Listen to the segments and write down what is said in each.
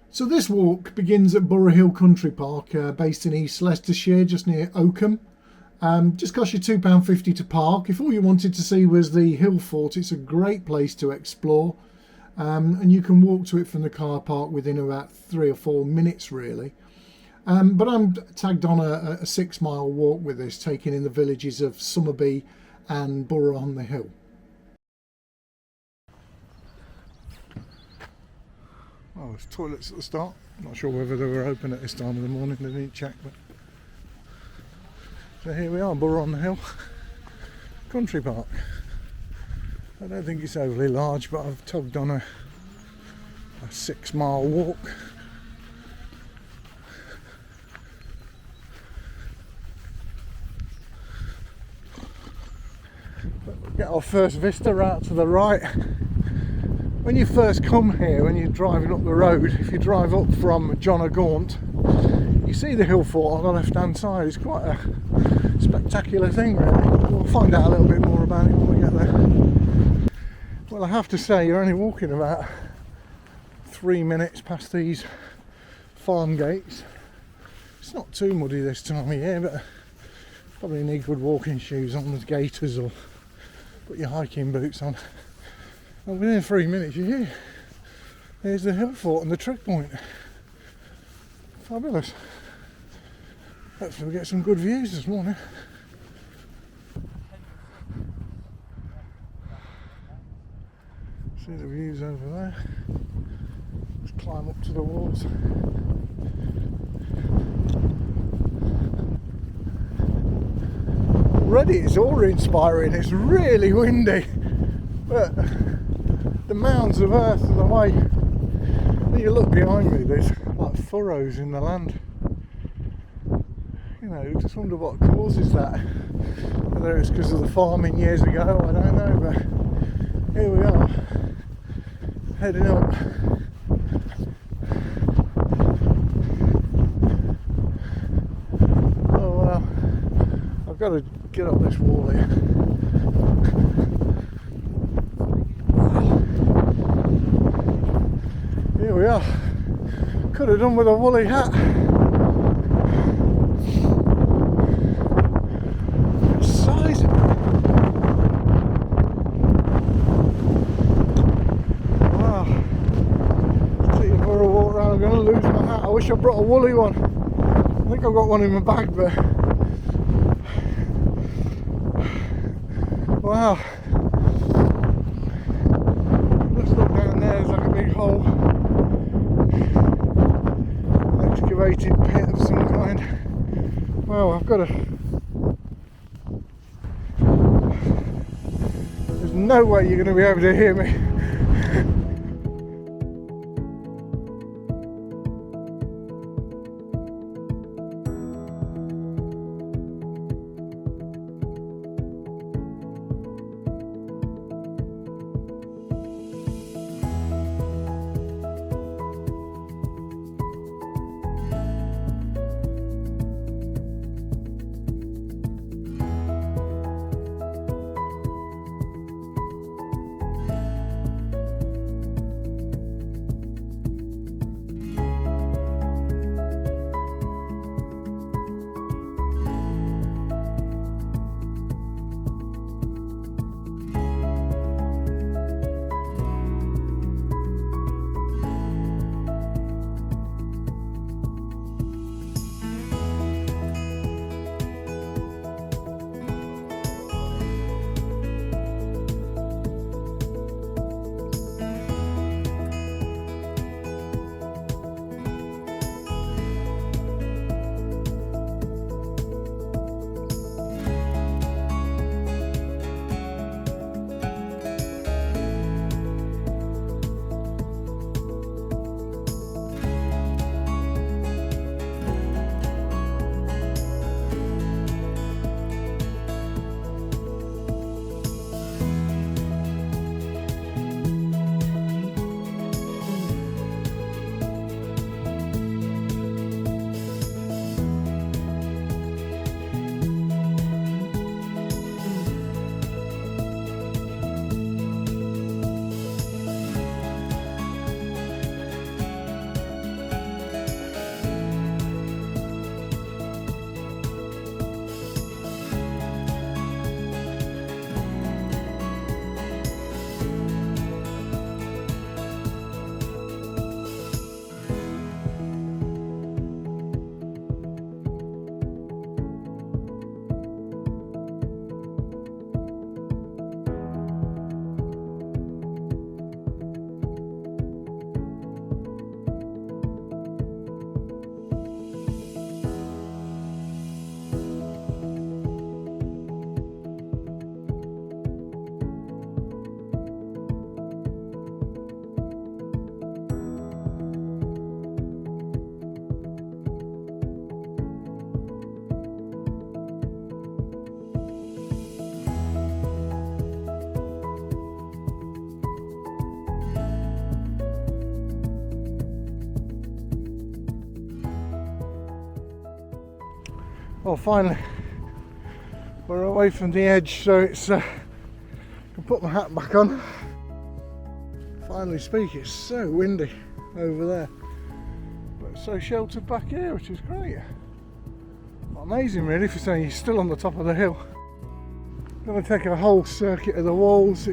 So this walk begins at Burrough Hill Country Park, based in East Leicestershire, just near Oakham. Just costs you £2.50 to park. If all you wanted to see was the hill fort, it's a great place to explore. And you can walk to it from the car park within about 3 or 4 minutes really. But I'm tagged on a 6-mile walk with this, taking in the villages of Somerby and Burrough on the Hill. Oh, there's toilets at the start. I'm not sure whether they were open at this time of the morning, I didn't check. But so here we are, Burrough on the Hill Country Park. I don't think it's overly large, but I've tugged on a 6-mile walk. Get our first vista out to the right. When you first come here, when you're driving up the road, if you drive up from John o' Gaunt, you see the hill fort on the left hand side. It's quite a spectacular thing really. We'll find out a little bit more about it when we get there. Well, I have to say, you're only walking about 3 minutes past these farm gates. It's not too muddy this time of year, but probably need good walking shoes on with gaiters, or put your hiking boots on. And within 3 minutes you're here. There's the hill fort and the Trig Point. Fabulous. Hopefully we get some good views this morning. See the views over there. Let's climb up to the walls. Already it's awe-inspiring. It's really windy, but the mounds of earth and the way, when you look behind me, there's like furrows in the land. You know, you just wonder what causes that. Whether it's because of the farming years ago, I don't know, but here we are, heading up. Oh well, I've got to get up this wall here. Here we are. Could have done with a woolly hat. It's sizing. Wow. Take it for a walk around. I'm going to lose my hat. I wish I brought a woolly one. I think I've got one in my bag, but wow. Let's look down there. There's like a big hole. Excavated pit of some kind. Well, I've got to. There's no way you're going to be able to hear me. Well, finally we're away from the edge, so it's I can put my hat back on. Finally speak, it's so windy over there, but so sheltered back here, which is great. Amazing really, if you're saying you're still on the top of the hill. Going to take a whole circuit of the walls.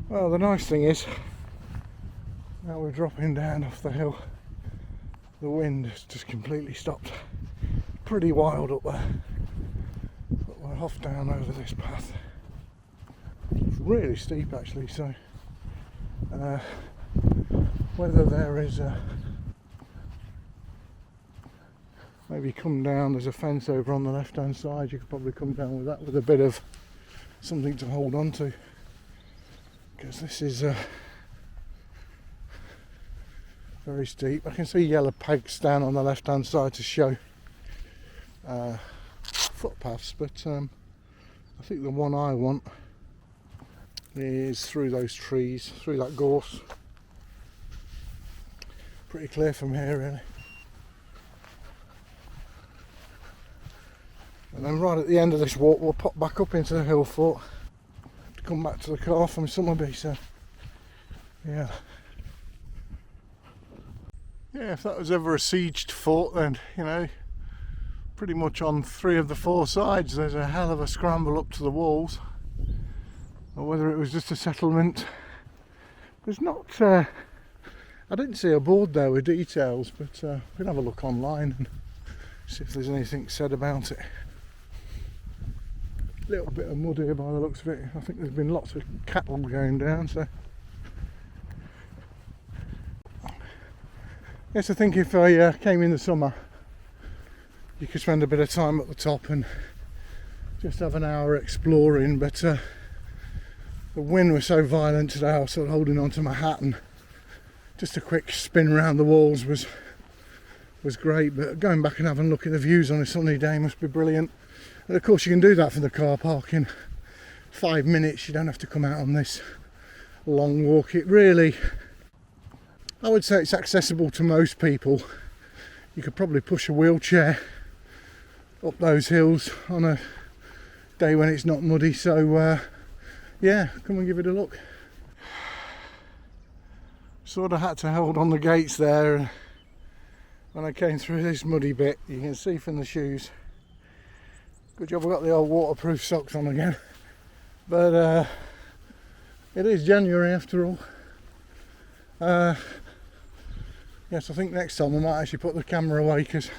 Well, the nice thing is, now we're dropping down off the hill, the wind has just completely stopped. Pretty wild up there, but we're off down over this path. It's really steep actually, so whether there is maybe come down, there's a fence over on the left hand side, you could probably come down with that with a bit of something to hold on to. Because this is very steep. I can see yellow pegs down on the left hand side to show footpaths, but I think the one I want is through those trees, through that gorse. Pretty clear from here really. And then right at the end of this walk we'll pop back up into the hill fort. Come back to the car from Somerby, so yeah, if that was ever a sieged fort, then you know, pretty much on 3 of the 4 sides there's a hell of a scramble up to the walls. Or whether it was just a settlement, there's not I didn't see a board there with details, but we can have a look online and see if there's anything said about it. Little bit of mud here by the looks of it. I think there's been lots of cattle going down, so yes, I think if I came in the summer you could spend a bit of time at the top and just have an hour exploring, but the wind was so violent today I was sort of holding on to my hat, and just a quick spin around the walls was great, but going back and having a look at the views on a sunny day must be brilliant. And of course you can do that from the car park in 5 minutes. You don't have to come out on this long walk. It really, I would say it's accessible to most people. You could probably push a wheelchair up those hills on a day when it's not muddy, so yeah, come and give it a look. Sort of had to hold on the gates there when I came through this muddy bit. You can see from the shoes. Good job I've got the old waterproof socks on again. But it is January after all. Yes, I think next time I might actually put the camera away, because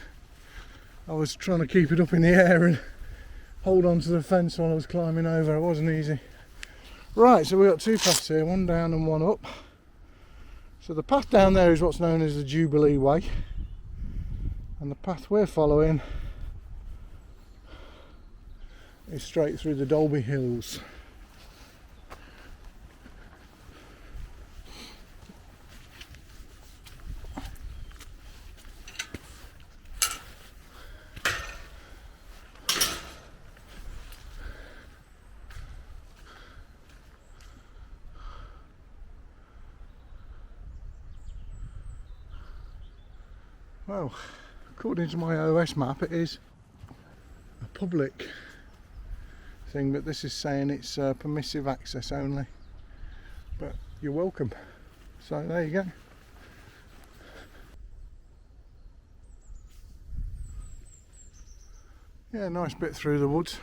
I was trying to keep it up in the air and hold on to the fence while I was climbing over. It wasn't easy. Right, so we've got 2 paths here, one down and one up. So the path down there is what's known as the Jubilee Way, and the path we're following is straight through the Dalby Hills. Well, according to my OS map it is a public thing, but this is saying it's permissive access only, but you're welcome, so there you go. Yeah, nice bit through the woods,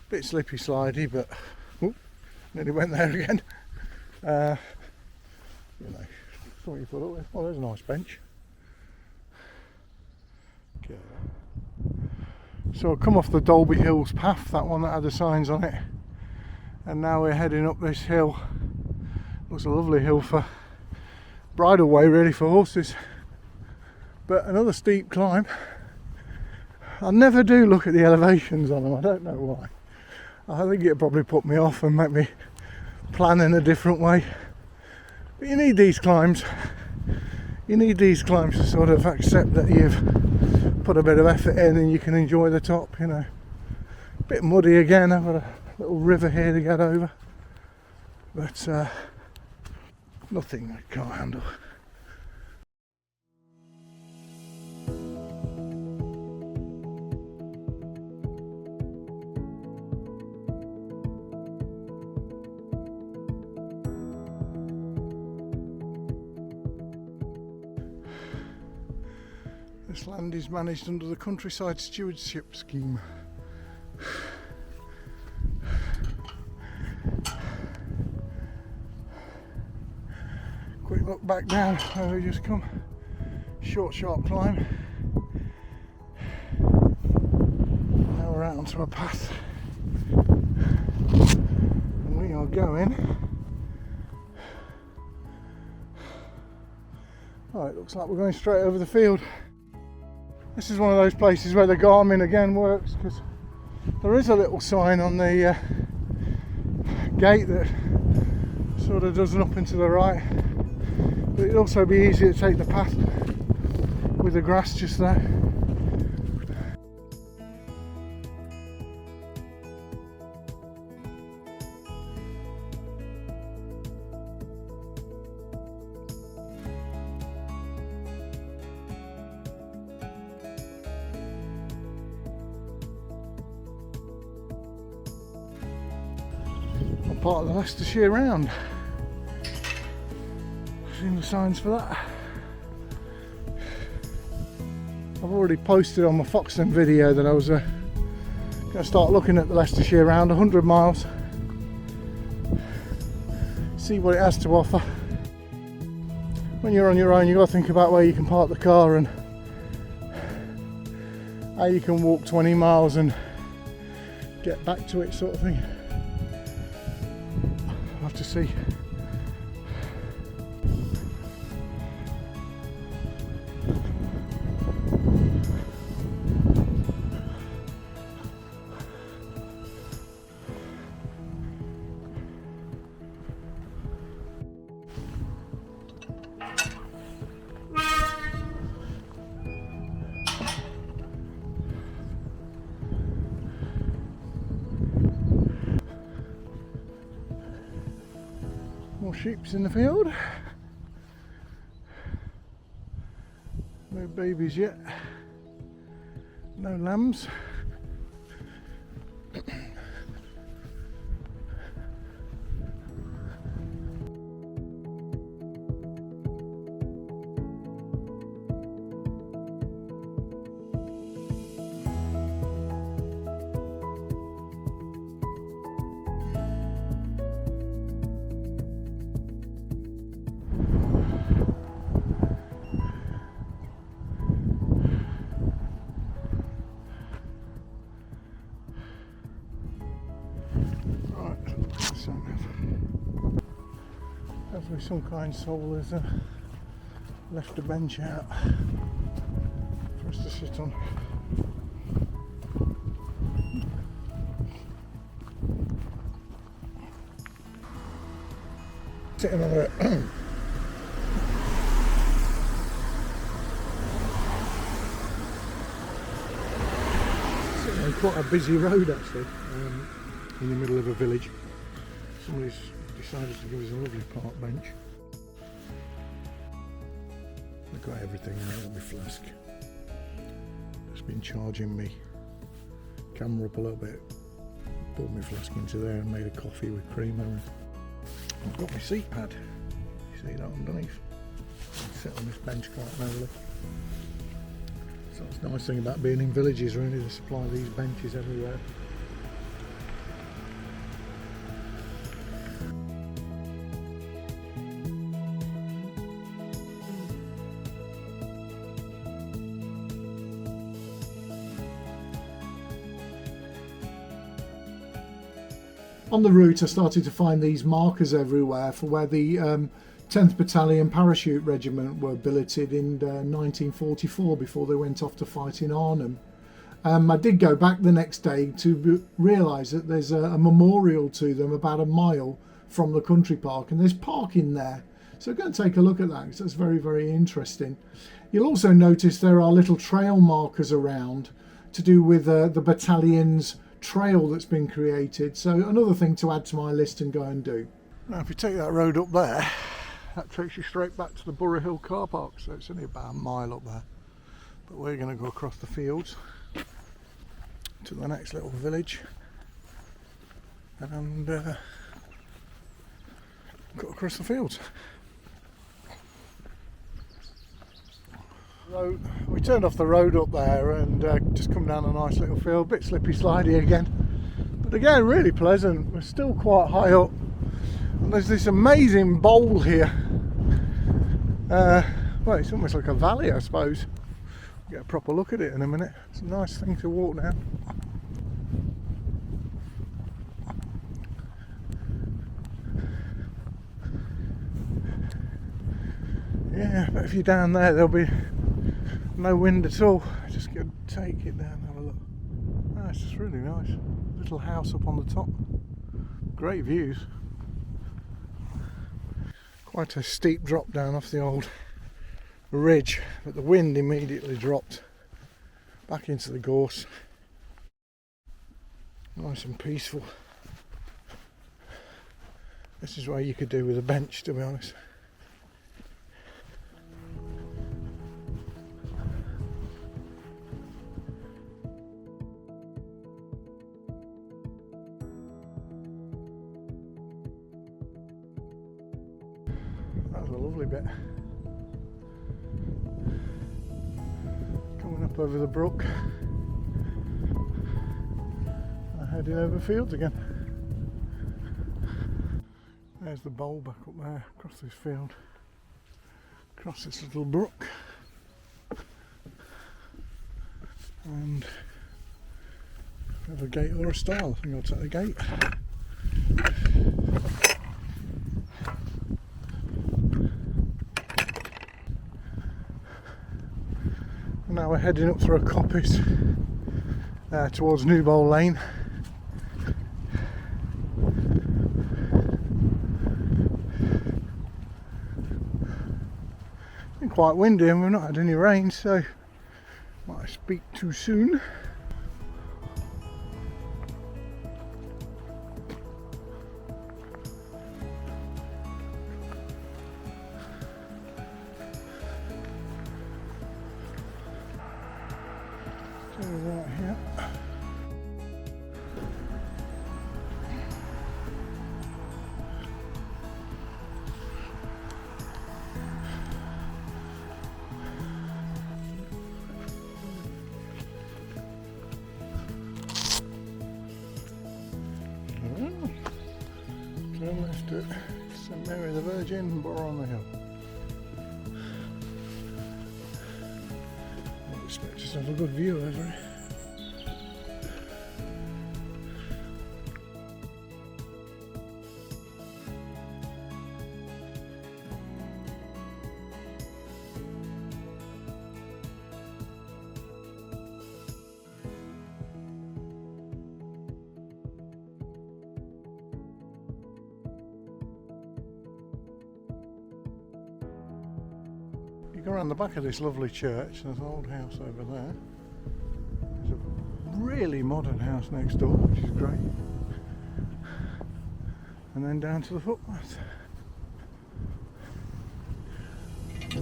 bit slippy slidey, but nearly went there again. You know, what you put up with. Oh, there's a nice bench. Okay. So I've come off the Dalby Hills path, that one that had the signs on it, and now we're heading up this hill. Looks a lovely hill for bridle way really for horses, but another steep climb. I never do look at the elevations on them, I don't know why. I think it'd probably put me off and make me plan in a different way. But you need these climbs. You need these climbs to sort of accept that you've put a bit of effort in and you can enjoy the top, you know. A bit muddy again, I've got a little river here to get over. But nothing I can't handle. This land is managed under the Countryside Stewardship Scheme. Quick look back down where we just come. Short, sharp climb. Now we're out onto a path. And we are going. Oh, it looks like we're going straight over the field. This is one of those places where the Garmin again works, because there is a little sign on the gate that sort of does an up and to the right, but it'd also be easy to take the path with the grass just there. Part of the Leicestershire round. Seen the signs for that. I've already posted on my Foxton video that I was going to start looking at the Leicestershire round, 100 miles, see what it has to offer. When you're on your own, you've got to think about where you can park the car and how you can walk 20 miles and get back to it, sort of thing. I'll have to see. More sheep's in the field. No babies yet. No lambs. Hopefully some kind soul has left a bench out for us to sit on. Sitting on it. Sitting on quite a busy road actually, in the middle of a village. Somebody's decided to give us a lovely park bench. I've got everything out of my flask. Just been charging me camera up a little bit. Poured my flask into there and made a coffee with creamer. I've got my seat pad. You see that underneath? I sit on this bench quite normally. So that's the nice thing about being in villages, really, they supply these benches everywhere. On the route I started to find these markers everywhere for where the 10th Battalion Parachute Regiment were billeted in 1944 before they went off to fight in Arnhem. I did go back the next day to realise that there's a memorial to them about a mile from the country park, and there's parking there. So I'm going to take a look at that because that's very, very interesting. You'll also notice there are little trail markers around to do with the battalion's trail that's been created, so another thing to add to my list and go and do. Now if you take that road up there, that takes you straight back to the Burrough Hill car park, so it's only about a mile up there, but we're going to go across the fields to the next little village and go across the fields. We turned off the road up there and just come down a nice little field, bit slippy slidey again, but again really pleasant. We're still quite high up and there's this amazing bowl here. Well, it's almost like a valley, I suppose. We'll get a proper look at it in a minute. It's a nice thing to walk down. Yeah, but if you're down there there'll be no wind at all. Just go take it down and have a look. Oh, it's just really nice. Little house up on the top. Great views. Quite a steep drop down off the old ridge, but the wind immediately dropped back into the gorse. Nice and peaceful. This is what you could do with a bench, to be honest. That was a lovely bit. Coming up over the brook. I'm heading over fields again. There's the bowl back up there, across this field, across this little brook. And we have a gate or a stile. I think I'll take the gate. Now we're heading up through a coppice towards New Bowl Lane. It's been quite windy and we've not had any rain, so might speak too soon. Right here. Turn left at St Mary the Virgin, Burrough Hill. I expect us to have a good view over it. You go around the back of this lovely church, there's an old house over there. There's a really modern house next door, which is great. And then down to the footpath.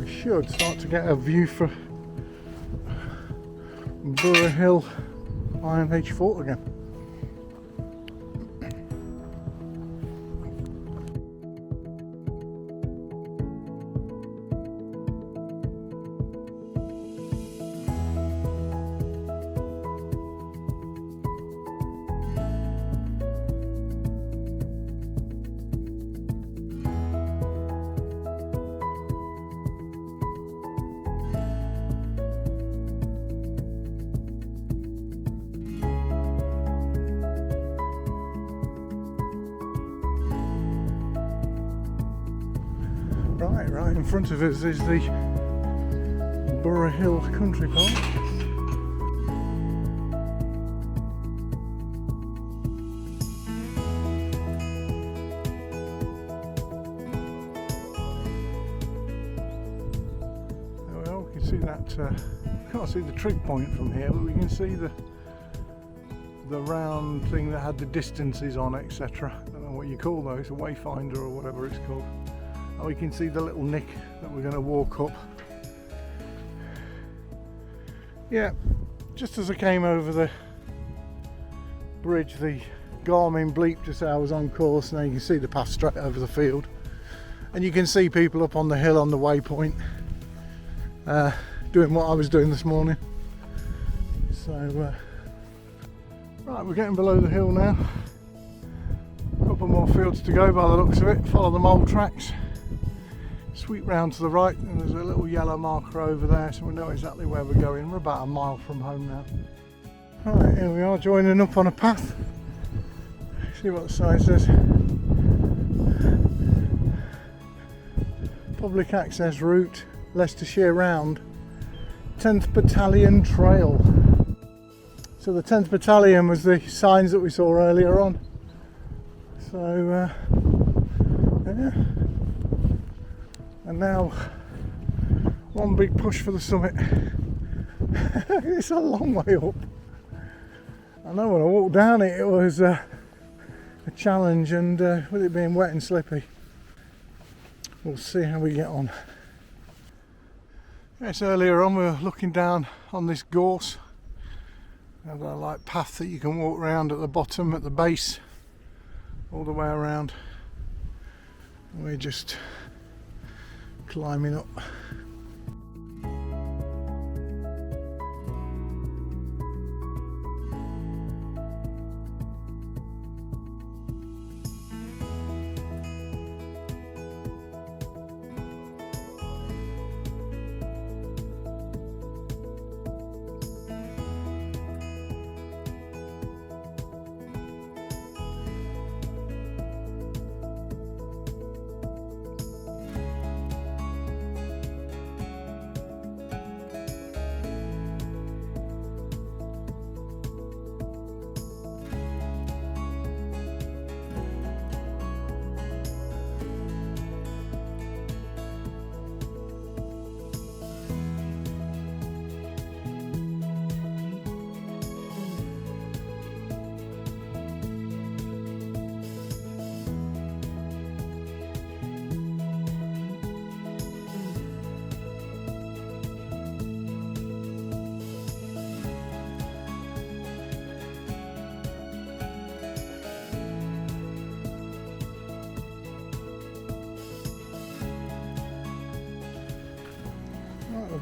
we should start to get a view for Burrough Hill Iron Age fort again. Right in front of us is the Burrough Hill Country Park. Well, we can see that, can't see the Trig Point from here, but we can see the round thing that had the distances on, etc. I don't know what you call those, a wayfinder or whatever it's called. And we can see the little nick that we're going to walk up. Yeah, just as I came over the bridge, the Garmin bleeped to say I was on course. Now you can see the path straight over the field, and you can see people up on the hill on the waypoint doing what I was doing this morning. So right, we're getting below the hill now. A couple more fields to go by the looks of it. Follow the mole tracks, sweep round to the right, and there's a little yellow marker over there, so we know exactly where we're going. We're about a mile from home now. Right, here we are, joining up on a path. See what the sign says. Public access route, Leicestershire round, 10th Battalion Trail. So the 10th Battalion was the signs that we saw earlier on. So yeah. And now one big push for the summit. It's a long way up. I know when I walked down it, it was a challenge, and with it being wet and slippy, we'll see how we get on. Yes, earlier on we were looking down on this gorse. There's a like path that you can walk around at the bottom, at the base, all the way around. We're just climbing up.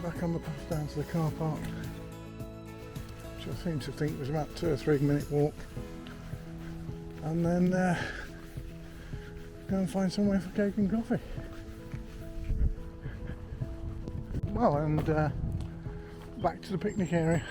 Back on the path down to the car park, which I seem to think was about 2 or 3 minute walk, and then go and find somewhere for cake and coffee. Well, and back to the picnic area.